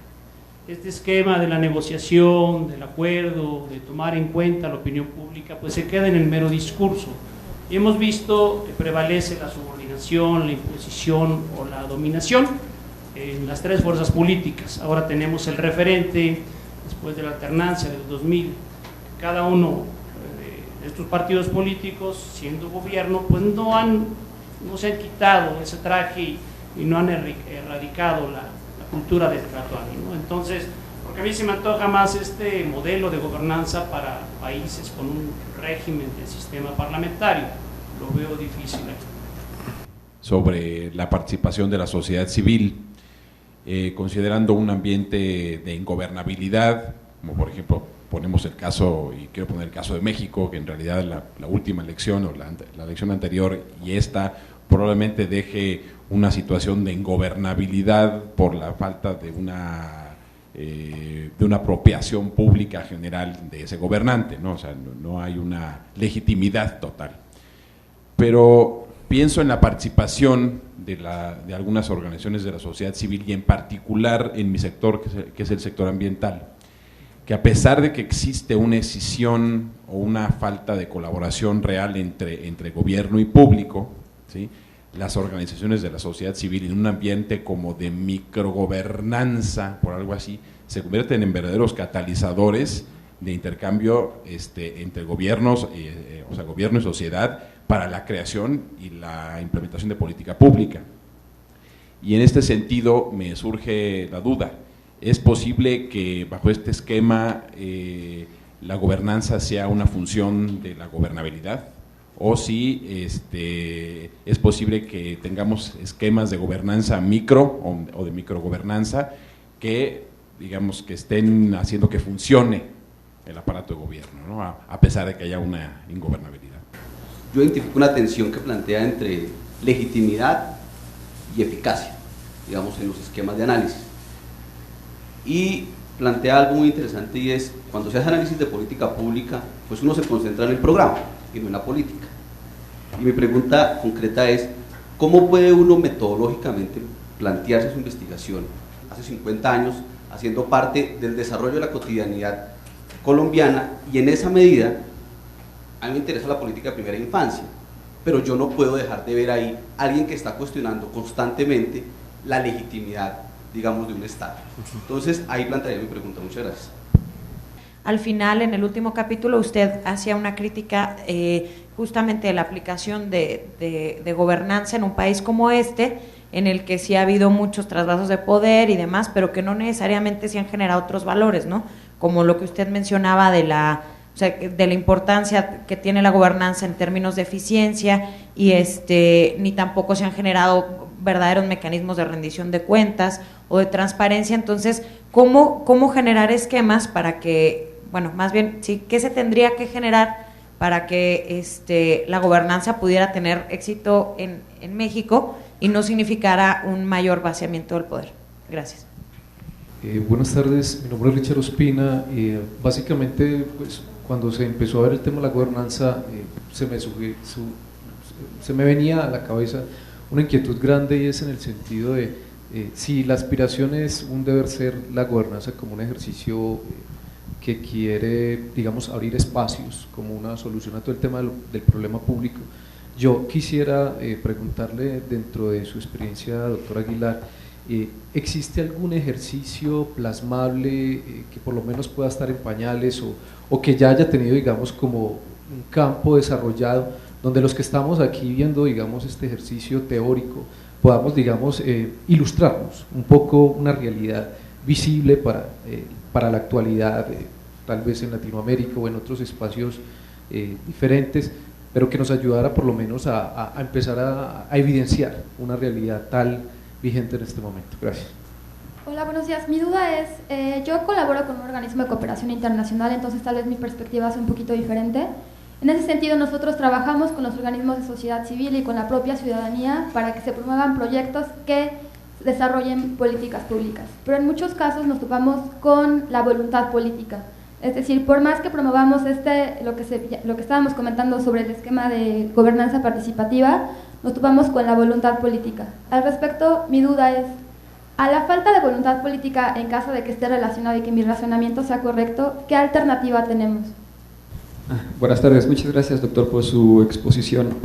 Este esquema de la negociación, del acuerdo, de tomar en cuenta la opinión pública, pues se queda en el mero discurso. Y hemos visto que prevalece la subordinación, la imposición o la dominación en las tres fuerzas políticas. Ahora tenemos el referente, después de la alternancia del 2000, cada uno de estos partidos políticos, siendo gobierno, pues no se han quitado ese traje y no han erradicado la cultura del trato, ¿no? Entonces, porque a mí se me antoja más este modelo de gobernanza para países con un régimen de sistema parlamentario. Lo veo difícil aquí. Sobre la participación de la sociedad civil, considerando un ambiente de ingobernabilidad, como por ejemplo ponemos el caso, y quiero poner el caso de México, que en realidad la última elección o la elección anterior y esta probablemente deje una situación de ingobernabilidad por la falta de una apropiación pública general de ese gobernante, ¿no? O sea, no hay una legitimidad total. Pero pienso en la participación de algunas organizaciones de la sociedad civil y en particular en mi sector, que es el sector ambiental, que a pesar de que existe una escisión o una falta de colaboración real entre gobierno y público, ¿sí?, las organizaciones de la sociedad civil en un ambiente como de microgobernanza, por algo así, se convierten en verdaderos catalizadores de intercambio entre gobiernos, o sea, gobierno y sociedad, para la creación y la implementación de política pública. Y en este sentido me surge la duda, ¿es posible que bajo este esquema la gobernanza sea una función de la gobernabilidad? O si es posible que tengamos esquemas de gobernanza micro o de microgobernanza que, digamos, que estén haciendo que funcione el aparato de gobierno, ¿no? A pesar de que haya una ingobernabilidad. Yo identifico una tensión que plantea entre legitimidad y eficacia, digamos, en los esquemas de análisis. Y plantea algo muy interesante, y es, cuando se hace análisis de política pública, pues uno se concentra en el programa y no en la política. Y mi pregunta concreta es, ¿cómo puede uno metodológicamente plantearse su investigación hace 50 años, haciendo parte del desarrollo de la cotidianidad colombiana, y en esa medida a mí me interesa la política de primera infancia, pero yo no puedo dejar de ver ahí a alguien que está cuestionando constantemente la legitimidad, digamos, de un Estado? Entonces ahí plantearía mi pregunta. Muchas gracias. Al final, en el último capítulo, usted hacía una crítica justamente de la aplicación de gobernanza en un país como este, en el que sí ha habido muchos trasvasos de poder y demás, pero que no necesariamente se han generado otros valores, ¿no? Como lo que usted mencionaba de la o sea, de la importancia que tiene la gobernanza en términos de eficiencia, y ni tampoco se han generado verdaderos mecanismos de rendición de cuentas o de transparencia. Entonces, ¿cómo generar esquemas para que, bueno, más bien, sí, qué se tendría que generar para que la gobernanza pudiera tener éxito en México y no significara un mayor vaciamiento del poder? Gracias. Buenas tardes, mi nombre es Richard Ospina. Básicamente, pues, cuando se empezó a ver el tema de la gobernanza, se me venía a la cabeza una inquietud grande, y es en el sentido de si la aspiración es un deber ser la gobernanza como un ejercicio que quiere, digamos, abrir espacios como una solución a todo el tema del problema público. Yo quisiera preguntarle, dentro de su experiencia, doctor Aguilar, ¿existe algún ejercicio plasmable que por lo menos pueda estar en pañales o que ya haya tenido, digamos, como un campo desarrollado, donde los que estamos aquí viendo, digamos, este ejercicio teórico, podamos, digamos, ilustrarnos un poco una realidad visible para la actualidad, tal vez en Latinoamérica o en otros espacios diferentes, pero que nos ayudara por lo menos a empezar a evidenciar una realidad tal vigente en este momento? Gracias. Hola, buenos días. Mi duda es, yo colaboro con un organismo de cooperación internacional, entonces tal vez mi perspectiva es un poquito diferente. En ese sentido, nosotros trabajamos con los organismos de sociedad civil y con la propia ciudadanía para que se promuevan proyectos que desarrollen políticas públicas. Pero en muchos casos nos topamos con la voluntad política. Es decir, por más que promovamos lo que estábamos comentando sobre el esquema de gobernanza participativa, nos topamos con la voluntad política. Al respecto, mi duda es, a la falta de voluntad política, en caso de que esté relacionado y que mi razonamiento sea correcto, ¿qué alternativa tenemos? Buenas tardes, muchas gracias, doctor, por su exposición.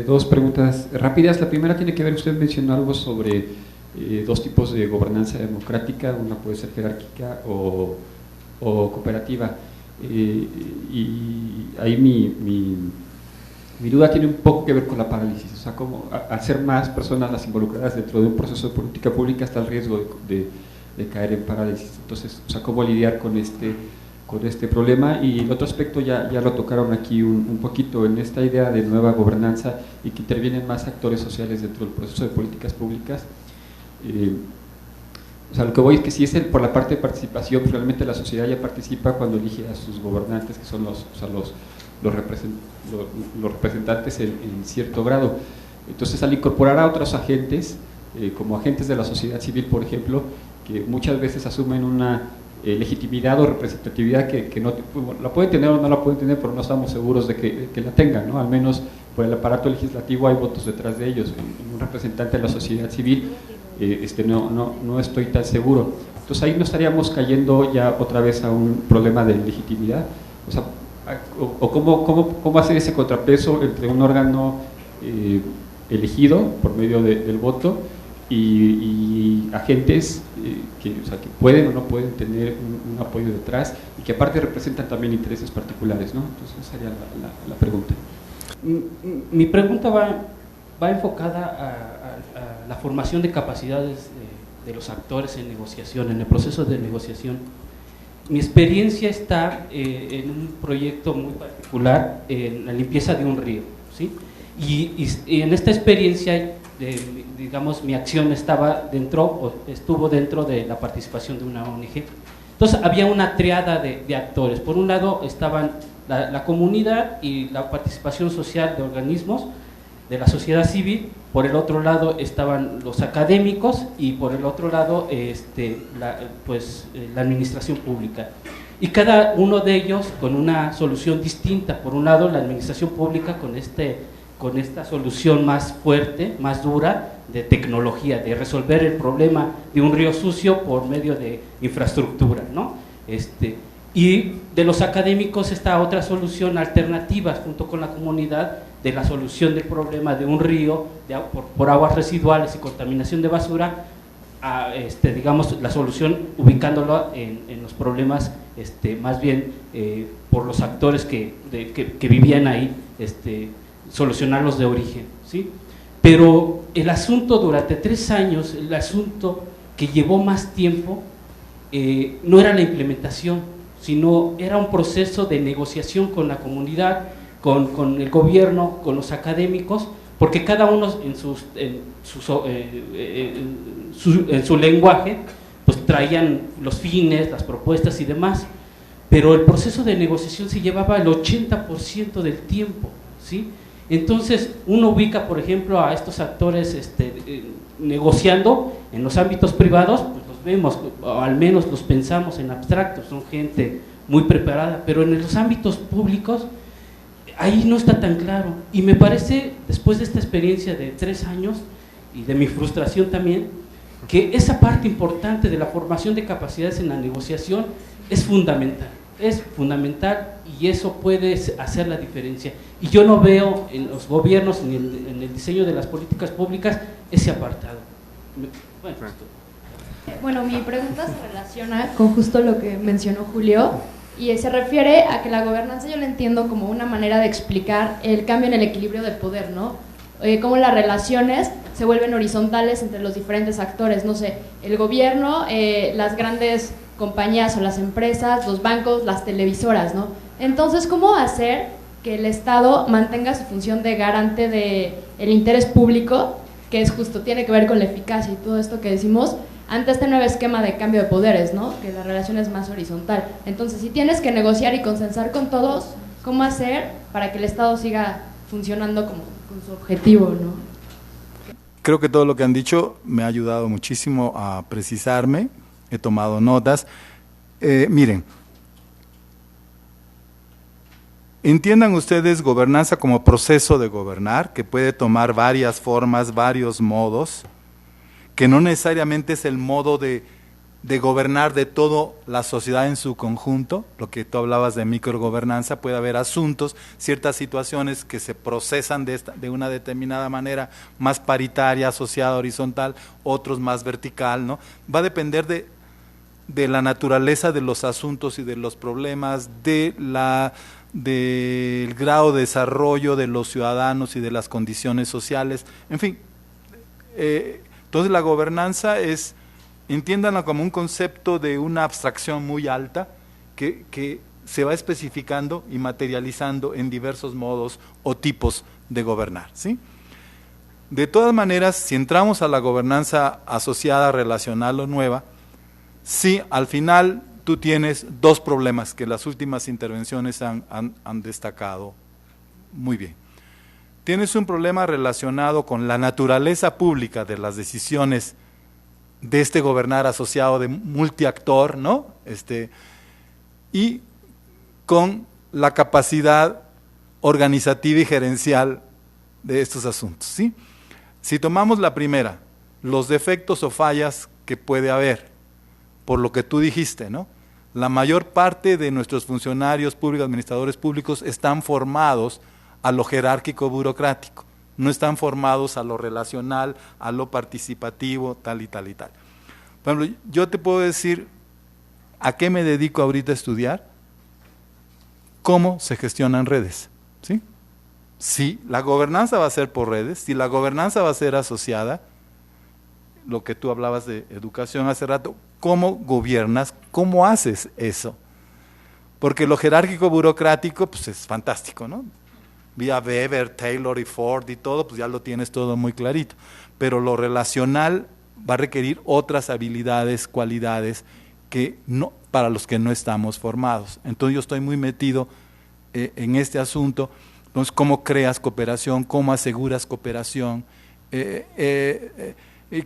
Dos preguntas rápidas. La primera tiene que ver, usted mencionó algo sobre dos tipos de gobernanza democrática, una puede ser jerárquica o cooperativa. Y ahí mi duda tiene un poco que ver con la parálisis, o sea, como al ser más personas las involucradas dentro de un proceso de política pública está el riesgo de caer en parálisis. Entonces, o sea, ¿cómo lidiar con este problema? Y el otro aspecto ya lo tocaron aquí un poquito, en esta idea de nueva gobernanza y que intervienen más actores sociales dentro del proceso de políticas públicas. O sea, lo que voy es que si es por la parte de participación, pues realmente la sociedad ya participa cuando elige a sus gobernantes, que son los representantes en cierto grado. Entonces, al incorporar a otros agentes, como agentes de la sociedad civil, por ejemplo, que muchas veces asumen una legitimidad o representatividad que no la pueden tener o no la pueden tener, pero no estamos seguros de que la tengan, ¿no? Al menos por el aparato legislativo hay votos detrás de ellos. Un representante de la sociedad civil no estoy tan seguro. Entonces ahí no estaríamos cayendo ya otra vez a un problema de legitimidad. O sea, cómo hacer ese contrapeso entre un órgano elegido por medio del voto y agentes que pueden o no pueden tener un apoyo detrás y que aparte representan también intereses particulares, ¿no? Entonces esa sería la pregunta. Mi pregunta va enfocada a la formación de capacidades de los actores en negociación, en el proceso de negociación. Mi experiencia está en un proyecto muy particular, en la limpieza de un río, ¿sí? Y en esta experiencia, digamos, mi acción estuvo dentro de la participación de una ONG. Entonces había una triada de actores. Por un lado estaban la comunidad y la participación social de organismos de la sociedad civil, por el otro lado estaban los académicos y por el otro lado la administración pública. Y cada uno de ellos con una solución distinta. Por un lado, la administración pública con esta solución más fuerte, más dura, de tecnología, de resolver el problema de un río sucio por medio de infraestructura, ¿no? Y de los académicos esta otra solución alternativa junto con la comunidad de la solución del problema de un río por aguas residuales y contaminación de basura, digamos, la solución ubicándolo en los problemas más bien por los actores que vivían ahí, solucionarlos de origen, ¿sí? Pero el asunto durante 3 años, el asunto que llevó más tiempo no era la implementación, sino era un proceso de negociación con la comunidad, con el gobierno, con los académicos, porque cada uno en su lenguaje pues traían los fines, las propuestas y demás, pero el proceso de negociación se llevaba el 80% del tiempo, ¿sí? Entonces uno ubica, por ejemplo, a estos actores negociando en los ámbitos privados, pues los vemos, o al menos los pensamos en abstracto, son gente muy preparada, pero en los ámbitos públicos ahí no está tan claro. Y me parece, después de esta experiencia de 3 años y de mi frustración también, que esa parte importante de la formación de capacidades en la negociación es fundamental y eso puede hacer la diferencia. Y yo no veo en los gobiernos, en el diseño de las políticas públicas, ese apartado. Bueno, mi pregunta se relaciona con justo lo que mencionó Julio y se refiere a que la gobernanza yo la entiendo como una manera de explicar el cambio en el equilibrio de poder, ¿no? Cómo las relaciones se vuelven horizontales entre los diferentes actores, no sé, el gobierno, las grandes compañías o las empresas, los bancos, las televisoras, ¿no? Entonces, ¿cómo hacer que el Estado mantenga su función de garante del interés público, que es justo, tiene que ver con la eficacia y todo esto que decimos, ante este nuevo esquema de cambio de poderes, ¿no? Que la relación es más horizontal. Entonces, si tienes que negociar y consensar con todos, ¿cómo hacer para que el Estado siga funcionando con su objetivo, ¿no? Creo que todo lo que han dicho me ha ayudado muchísimo a precisarme, he tomado notas. Miren, entiendan ustedes gobernanza como proceso de gobernar, que puede tomar varias formas, varios modos, que no necesariamente es el modo de gobernar de toda la sociedad en su conjunto, lo que tú hablabas de microgobernanza, puede haber asuntos, ciertas situaciones que se procesan de una determinada manera, más paritaria, asociada, horizontal, otros más vertical, ¿no? Va a depender de la naturaleza de los asuntos y de los problemas, del grado de desarrollo de los ciudadanos y de las condiciones sociales, en fin. Entonces la gobernanza es, entiéndanla como un concepto de una abstracción muy alta que se va especificando y materializando en diversos modos o tipos de gobernar, ¿sí? De todas maneras, si entramos a la gobernanza asociada, relacional o nueva, sí, al final tú tienes 2 problemas que las últimas intervenciones han destacado muy bien. Tienes un problema relacionado con la naturaleza pública de las decisiones de este gobernar asociado de multiactor, ¿no? Y con la capacidad organizativa y gerencial de estos asuntos, ¿sí? Si tomamos la primera, los defectos o fallas que puede haber, por lo que tú dijiste, ¿no? La mayor parte de nuestros funcionarios públicos, administradores públicos, están formados a lo jerárquico burocrático, no están formados a lo relacional, a lo participativo, tal y tal y tal. Por ejemplo, yo te puedo decir a qué me dedico ahorita a estudiar, cómo se gestionan redes, ¿sí? Si la gobernanza va a ser por redes, si la gobernanza va a ser asociada, lo que tú hablabas de educación hace rato, ¿cómo gobiernas? ¿Cómo haces eso? Porque lo jerárquico burocrático pues es fantástico, ¿no? Vía Weber, Taylor y Ford y todo, pues ya lo tienes todo muy clarito. Pero lo relacional va a requerir otras habilidades, cualidades que no, para los que no estamos formados. Entonces yo estoy muy metido en este asunto. Entonces, ¿cómo creas cooperación? ¿Cómo aseguras cooperación?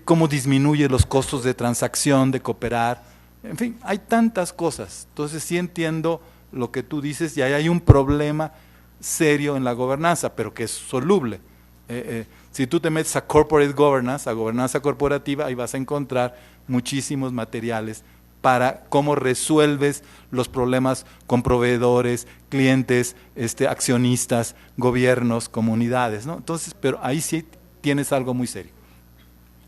¿Cómo disminuyes los costos de transacción, de cooperar? En fin, hay tantas cosas. Entonces sí entiendo lo que tú dices y ahí hay un problema serio en la gobernanza, pero que es soluble. Si tú te metes a corporate governance, a gobernanza corporativa, ahí vas a encontrar muchísimos materiales para cómo resuelves los problemas con proveedores, clientes, accionistas, gobiernos, comunidades, ¿no? Entonces, pero ahí sí tienes algo muy serio.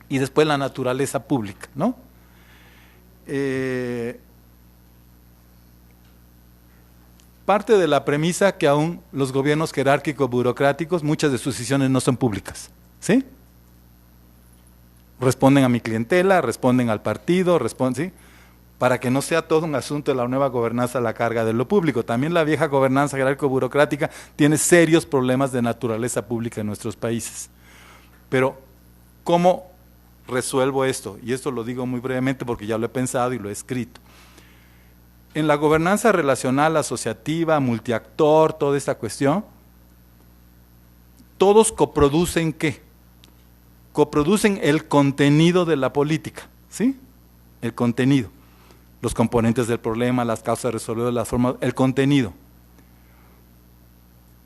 Y después la naturaleza pública, ¿no? Parte de la premisa que aún los gobiernos jerárquicos burocráticos, muchas de sus decisiones no son públicas, ¿sí? Responden a mi clientela, responden al partido, responden, ¿sí? para que no sea todo un asunto de la nueva gobernanza a la carga de lo público. También la vieja gobernanza jerárquico-burocrática tiene serios problemas de naturaleza pública en nuestros países. Pero, ¿cómo resuelvo esto? Y esto lo digo muy brevemente porque ya lo he pensado y lo he escrito. En la gobernanza relacional, asociativa, multiactor, toda esta cuestión, todos coproducen ¿qué? Coproducen el contenido de la política, ¿sí? El contenido, los componentes del problema, las causas resolvidas, las formas, el contenido.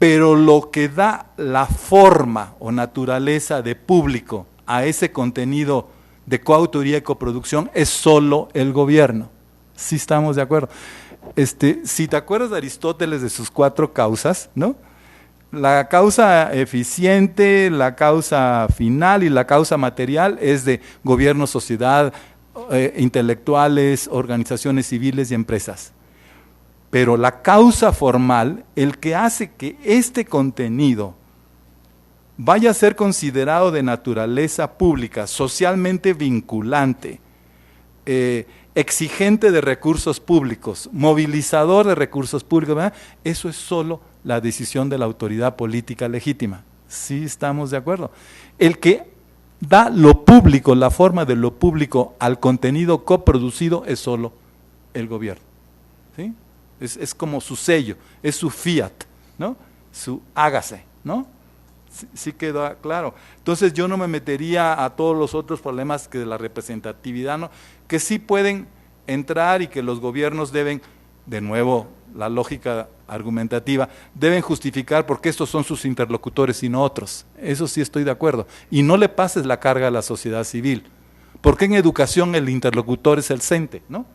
Pero lo que da la forma o naturaleza de público a ese contenido de coautoría y coproducción es solo el gobierno. Sí estamos de acuerdo. Si te acuerdas de Aristóteles de sus 4 causas, ¿no? La causa eficiente, la causa final y la causa material es de gobierno, sociedad, intelectuales, organizaciones civiles y empresas. Pero la causa formal, el que hace que este contenido vaya a ser considerado de naturaleza pública, socialmente vinculante, exigente de recursos públicos, movilizador de recursos públicos, ¿verdad? Eso es solo la decisión de la autoridad política legítima. Sí estamos de acuerdo. El que da lo público, la forma de lo público al contenido coproducido es solo el gobierno. ¿Sí? Es como su sello, es su fiat, ¿no? Su hágase, ¿no? Sí quedó claro. Entonces yo no me metería a todos los otros problemas que de la representatividad, ¿no? Que sí pueden entrar y que los gobiernos deben, de nuevo, la lógica argumentativa, deben justificar por qué estos son sus interlocutores y no otros. Eso sí estoy de acuerdo. Y no le pases la carga a la sociedad civil. Porque en educación el interlocutor es el CENTE, ¿no?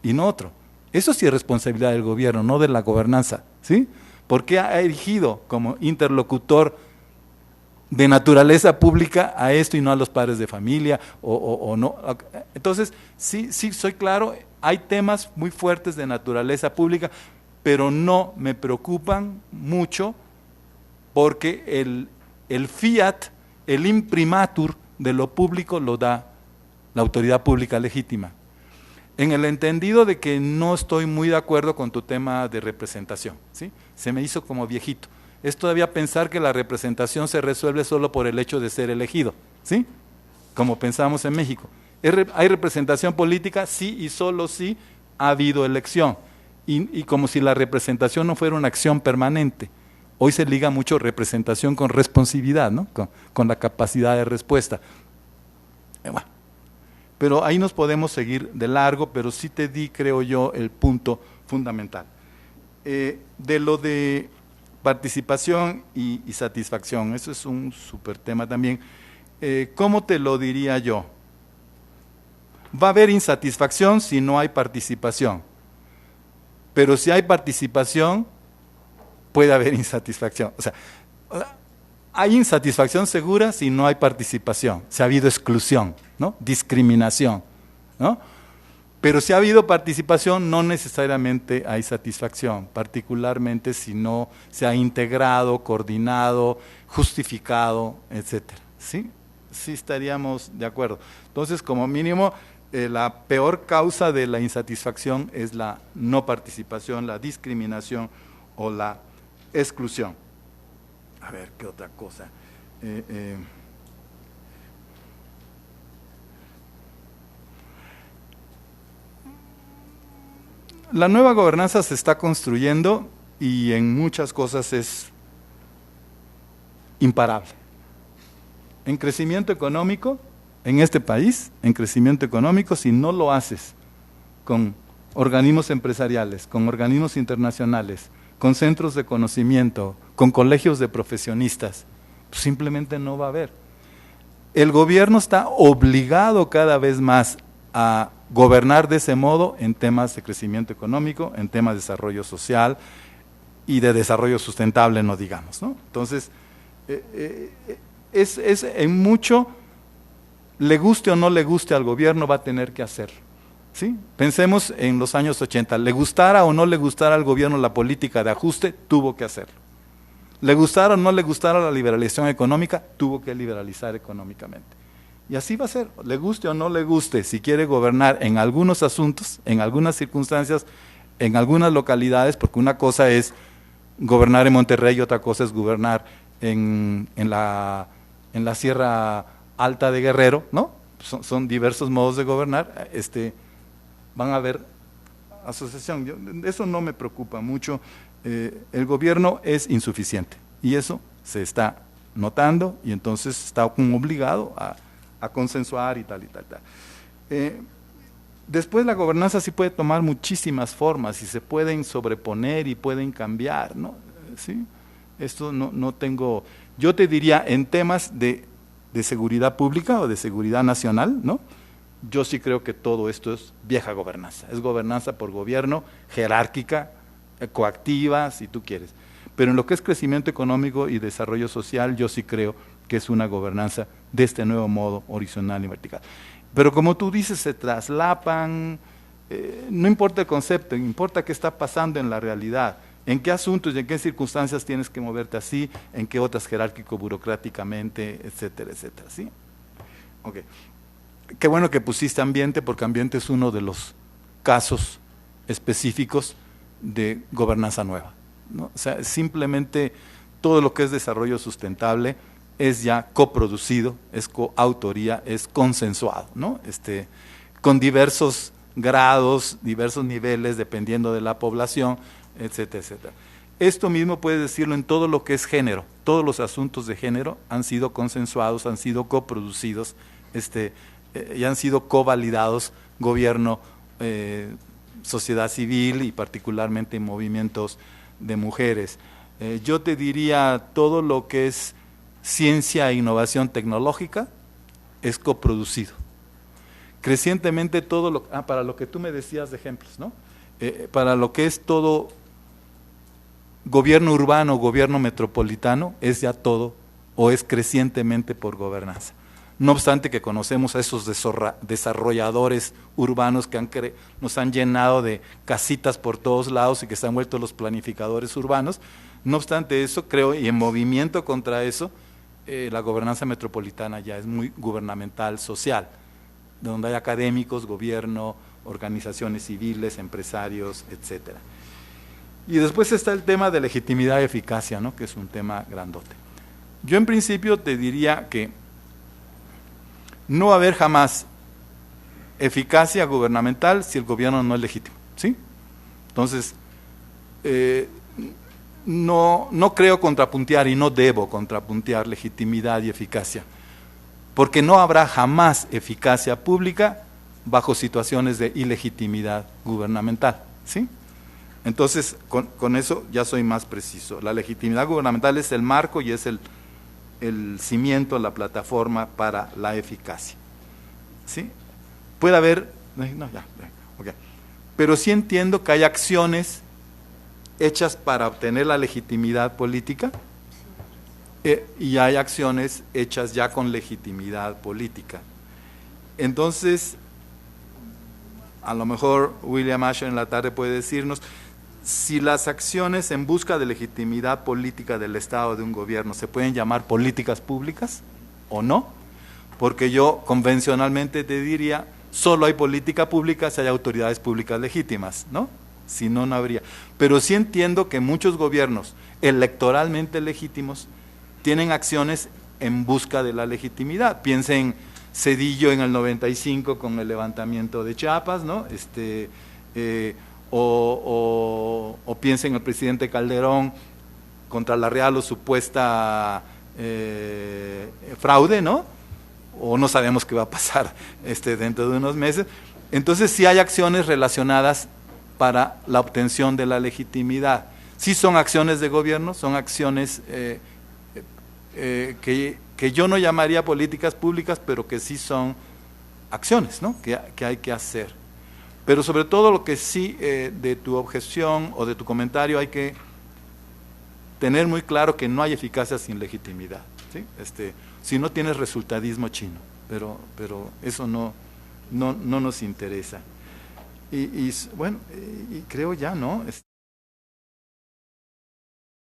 Y no otro. Eso sí es responsabilidad del gobierno, no de la gobernanza, ¿sí? Porque ha erigido como interlocutor de naturaleza pública a esto y no a los padres de familia o no. Entonces, sí, soy claro, hay temas muy fuertes de naturaleza pública, pero no me preocupan mucho porque el fiat, el imprimatur de lo público lo da la autoridad pública legítima. En el entendido de que no estoy muy de acuerdo con tu tema de representación, ¿sí? Se me hizo como viejito. Es todavía pensar que la representación se resuelve solo por el hecho de ser elegido, ¿sí? Como pensamos en México. ¿Hay representación política? Sí, y solo sí ha habido elección. Y como si la representación no fuera una acción permanente. Hoy se liga mucho representación con responsividad, ¿no? Con la capacidad de respuesta. Bueno, pero ahí nos podemos seguir de largo, pero sí te di, creo yo, el punto fundamental. De lo de participación y satisfacción, eso es un súper tema también. ¿Cómo te lo diría yo? Va a haber insatisfacción si no hay participación, pero si hay participación, puede haber insatisfacción. O sea, hay insatisfacción segura si no hay participación, si ha habido exclusión, ¿no? Discriminación, ¿no? Pero si ha habido participación, no necesariamente hay satisfacción, particularmente si no se ha integrado, coordinado, justificado, etcétera. ¿Sí? Sí estaríamos de acuerdo. Entonces, como mínimo, la peor causa de la insatisfacción es la no participación, la discriminación o la exclusión. A ver, ¿qué otra cosa? La nueva gobernanza se está construyendo y en muchas cosas es imparable. En crecimiento económico, en este país, en crecimiento económico, si no lo haces con organismos empresariales, con organismos internacionales, con centros de conocimiento, con colegios de profesionistas, pues simplemente no va a haber. El gobierno está obligado cada vez más a gobernar de ese modo en temas de crecimiento económico, en temas de desarrollo social y de desarrollo sustentable, no digamos, ¿no? Entonces, es en mucho, le guste o no le guste al gobierno, va a tener que hacerlo, ¿sí? Pensemos en los años 80, le gustara o no le gustara al gobierno la política de ajuste, tuvo que hacerlo. Le gustara o no le gustara la liberalización económica, tuvo que liberalizar económicamente. Y así va a ser, le guste o no le guste, si quiere gobernar en algunos asuntos, en algunas circunstancias, en algunas localidades, porque una cosa es gobernar en Monterrey y otra cosa es gobernar en la Sierra Alta de Guerrero, ¿no? Son diversos modos de gobernar, van a haber asociación. Eso no me preocupa mucho. El gobierno es insuficiente y eso se está notando y entonces está como obligado a consensuar y tal y tal. Después la gobernanza sí puede tomar muchísimas formas y se pueden sobreponer y pueden cambiar, ¿no? ¿Sí? Esto no tengo, yo te diría en temas de seguridad pública o de seguridad nacional, ¿no? Yo sí creo que todo esto es vieja gobernanza, es gobernanza por gobierno, jerárquica, coactiva, si tú quieres. Pero en lo que es crecimiento económico y desarrollo social, yo sí creo que es una gobernanza de este nuevo modo horizontal y vertical. Pero como tú dices, se traslapan, no importa el concepto, importa qué está pasando en la realidad, en qué asuntos y en qué circunstancias tienes que moverte así, en qué otras jerárquico, burocráticamente, etcétera, etcétera, ¿sí? Ok. Qué bueno que pusiste ambiente, porque ambiente es uno de los casos específicos de gobernanza nueva, ¿no? O sea, simplemente todo lo que es desarrollo sustentable es ya coproducido, es coautoría, es consensuado, ¿no? Con diversos grados, diversos niveles, dependiendo de la población, etcétera, etcétera. Esto mismo puedes decirlo en todo lo que es género. Todos los asuntos de género han sido consensuados, han sido coproducidos, y han sido covalidados gobierno, sociedad civil y particularmente movimientos de mujeres. Yo te diría todo lo que es ciencia e innovación tecnológica es coproducido. Crecientemente todo lo, para lo que tú me decías de ejemplos, ¿no? Para lo que es todo gobierno urbano, gobierno metropolitano, es ya todo o es crecientemente por gobernanza. No obstante que conocemos a esos desarrolladores urbanos que nos han llenado de casitas por todos lados y que se han vuelto los planificadores urbanos, no obstante eso, creo, y en movimiento contra eso, la gobernanza metropolitana ya es muy gubernamental, social, donde hay académicos, gobierno, organizaciones civiles, empresarios, etcétera. Y después está el tema de legitimidad y eficacia, ¿no? Que es un tema grandote. Yo en principio te diría que no va a haber jamás eficacia gubernamental si el gobierno no es legítimo, ¿sí? Entonces, no creo contrapuntear y no debo contrapuntear legitimidad y eficacia, porque no habrá jamás eficacia pública bajo situaciones de ilegitimidad gubernamental, ¿sí? Entonces, con eso ya soy más preciso. La legitimidad gubernamental es el marco y es el cimiento, la plataforma para la eficacia, ¿sí? Puede haber, okay. Pero sí entiendo que hay acciones hechas para obtener la legitimidad política y hay acciones hechas ya con legitimidad política. Entonces, a lo mejor William Asher en la tarde puede decirnos si las acciones en busca de legitimidad política del Estado de un gobierno se pueden llamar políticas públicas o no, porque yo convencionalmente te diría solo hay política pública si hay autoridades públicas legítimas, ¿no? Si no, no habría. Pero sí entiendo que muchos gobiernos electoralmente legítimos tienen acciones en busca de la legitimidad. Piensen Zedillo en el 95 con el levantamiento de Chiapas, ¿no? O piensen en el presidente Calderón contra la real o supuesta fraude, ¿no? O no sabemos qué va a pasar dentro de unos meses. Entonces sí hay acciones relacionadas para la obtención de la legitimidad. Sí son acciones de gobierno, son acciones que yo no llamaría políticas públicas, pero que sí son acciones, ¿no? que hay que hacer. Pero sobre todo lo que sí de tu objeción o de tu comentario hay que tener muy claro que no hay eficacia sin legitimidad, ¿sí? Si no tienes resultadismo chino, pero eso no nos interesa. Y bueno, y creo ya, ¿no?